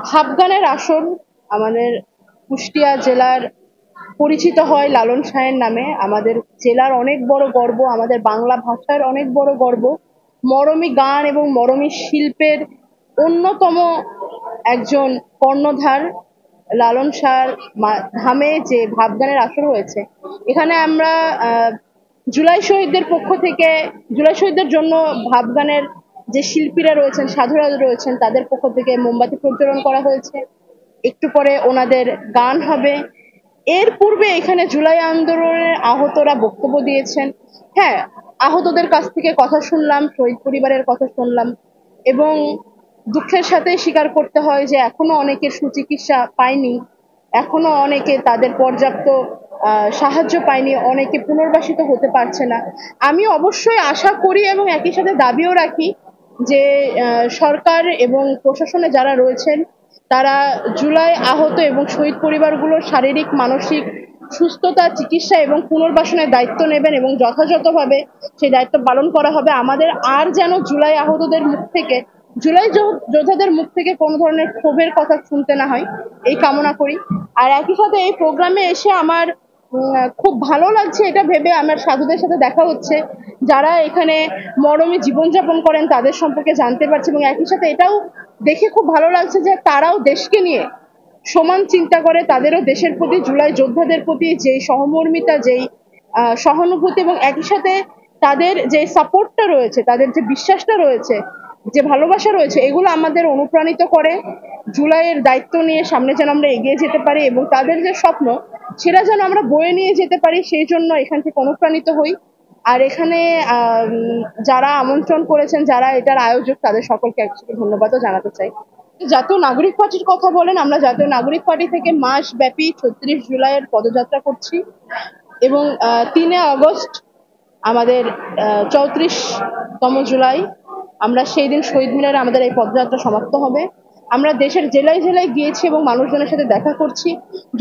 ভাবগানের আসর আমাদের কুষ্টিয়া জেলার পরিচিত হয় লালন শাহের নামে। আমাদের জেলার অনেক বড় গর্ব, আমাদের বাংলা ভাষার অনেক বড় গর্ব। মরমী গান এবং মরমী শিল্পের অন্যতম একজন কর্ণধার লালন শাহর ধামে যে ভাবগানের আসর হয়েছে, এখানে আমরা জুলাই শহীদদের পক্ষ থেকে, জুলাই শহীদদের জন্য ভাবগানের যে শিল্পীরা রয়েছেন, সাধুরা রয়েছেন, তাদের পক্ষ থেকে মোমবাতি প্রজ্বলন করা হয়েছে। একটু পরে ওনাদের গান হবে। এর পূর্বে এখানে জুলাই আন্দোলনের আহতরা বক্তব্য দিয়েছেন। হ্যাঁ, আহতদের কাছ থেকে কথা শুনলাম, শহীদ পরিবারের কথা শুনলাম, এবং দুঃখের সাথে স্বীকার করতে হয় যে এখনো অনেকে সুচিকিৎসা পায়নি, এখনো অনেকে তাদের পর্যাপ্ত সাহায্য পায়নি, অনেকে পুনর্বাসিত হতে পারছে না। আমি অবশ্যই আশা করি এবং একই সাথে দাবিও রাখি যে সরকার এবং প্রশাসনে যারা রয়েছেন তারা জুলাই আহত এবং শহীদ পরিবারগুলোর শারীরিক মানসিক সুস্থতা, চিকিৎসা এবং পুনর্বাসনের দায়িত্ব নেবেন এবং যথাযথভাবে সেই দায়িত্ব পালন করা হবে। আমাদের আর যেন জুলাই আহতদের মুখ থেকে, জুলাই যোদ্ধাদের মুখ থেকে কোনো ধরনের ক্ষোভের কথা শুনতে না হয়, এই কামনা করি। আর একই সাথে এই প্রোগ্রামে এসে আমার খুব ভালো লাগছে এটা ভেবে, আমার সাধুদের সাথে দেখা হচ্ছে যারা এখানে মরমী জীবনযাপন করেন, তাদের সম্পর্কে জানতে পারছি, এবং একই সাথে এটাও দেখে খুব ভালো লাগছে যে তারাও দেশকে নিয়ে সমান চিন্তা করে, তাদেরও দেশের প্রতি, জুলাই যোদ্ধাদের প্রতি যেই সহমর্মিতা, যেই সহানুভূতি এবং একই সাথে তাদের যে সাপোর্টটা রয়েছে, তাদের যে বিশ্বাসটা রয়েছে, যে ভালোবাসা রয়েছে, এগুলো আমাদের অনুপ্রাণিত করে জুলাইয়ের দায়িত্ব নিয়ে সামনে যেন আমরা এগিয়ে যেতে পারি এবং তাদের যে স্বপ্ন সেটা যেন আমরা বয়ে নিয়ে যেতে পারি, সেই জন্য এখান থেকে অনুপ্রাণিত হই। আর এখানে যারা আমন্ত্রণ করেছেন, যারা এটার আয়োজক, তাদের সকলকে একসাথে ধন্যবাদও জানাতে চাই। জাতীয় নাগরিক পার্টির কথা বলেন, আমরা জাতীয় নাগরিক পার্টি থেকে মাস ব্যাপী ৩৬ জুলাইয়ের পদযাত্রা করছি এবং ৩ আগস্ট আমাদের ৩৪তম জুলাই, আমরা সেই দিন শহীদ মিনারে আমাদের এই পদযাত্রা সমাপ্ত হবে। আমরা দেশের জেলায় জেলায় গিয়েছি এবং মানুষজনের সাথে দেখা করছি।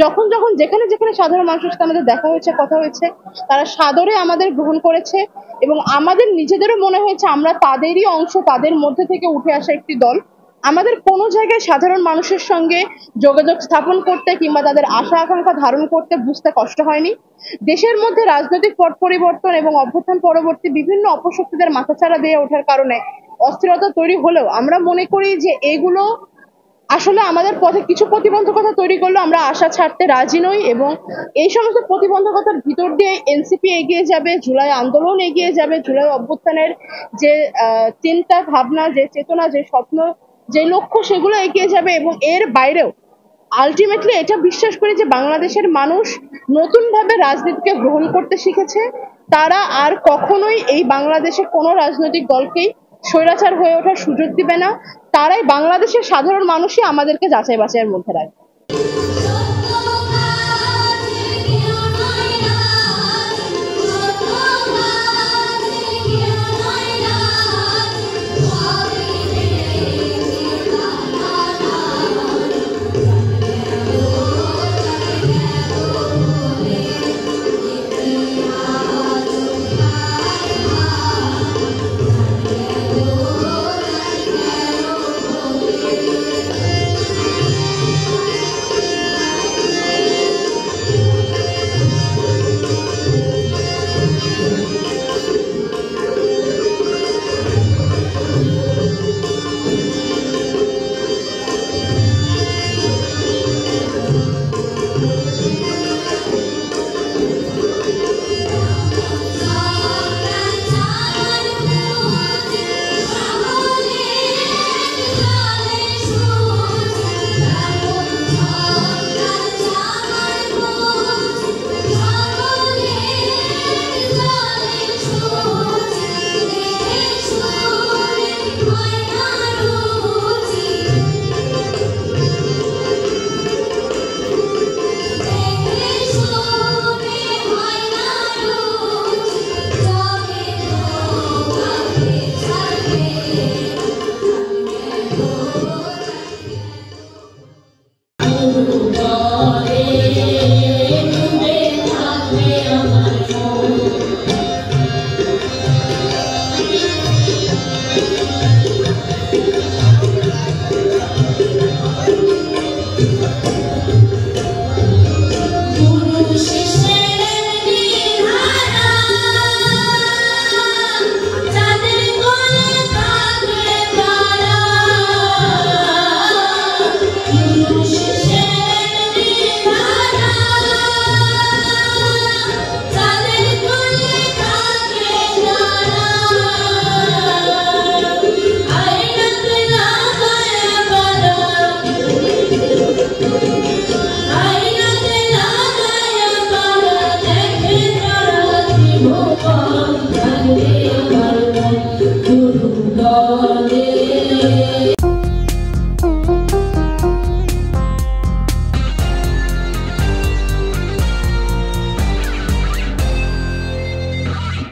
যখন যখন যেখানে যেখানে সাধারণ মানুষের সাথে আমাদের দেখা হয়েছে, কথা হয়েছে, তারা সাদরে আমাদের গ্রহণ করেছে এবং আমাদের নিজেদেরও মনে হয়েছে আমরা তাদেরই অংশ, তাদের মধ্যে থেকে উঠে আসা একটি দল। আমাদের কোনো জায়গায় সাধারণ মানুষের সঙ্গে যোগাযোগ স্থাপন করতে কিংবা তাদের আশা আকাঙ্ক্ষা ধারণ করতে বুঝতে কষ্ট হয়নি। দেশের মধ্যে রাজনৈতিক পট পরিবর্তন এবং অভ্যুত্থান পরবর্তী বিভিন্ন অপশক্তিদের মাথাচাড়া দিয়ে ওঠার কারণে অস্থিরতা তৈরি হলেও আমরা মনে করি যে এগুলো আসলে আমাদের পথে কিছু প্রতিবন্ধকতা তৈরি করলো, আমরা আশা ছাড়তে রাজি নই এবং এই সমস্ত প্রতিবন্ধকতার ভিতর দিয়ে এনসিপি এগিয়ে যাবে, জুলাই আন্দোলন এগিয়ে যাবে, জুলাই অভ্যুত্থানের যে চিন্তা ভাবনা, যে চেতনা, যে স্বপ্ন, যে লক্ষ্য, সেগুলো এগিয়ে যাবে। এবং এর বাইরেও আলটিমেটলি এটা বিশ্বাস করি যে বাংলাদেশের মানুষ নতুনভাবে রাজনীতিকে গ্রহণ করতে শিখেছে। তারা আর কখনোই এই বাংলাদেশে কোনো রাজনৈতিক দলকেই স্বৈরাচার হয়ে ওঠার সুযোগ দিবে না। তারাই বাংলাদেশের সাধারণ মানুষই আমাদেরকে যাচাই বাছাইয়ের মধ্যে রাখবে।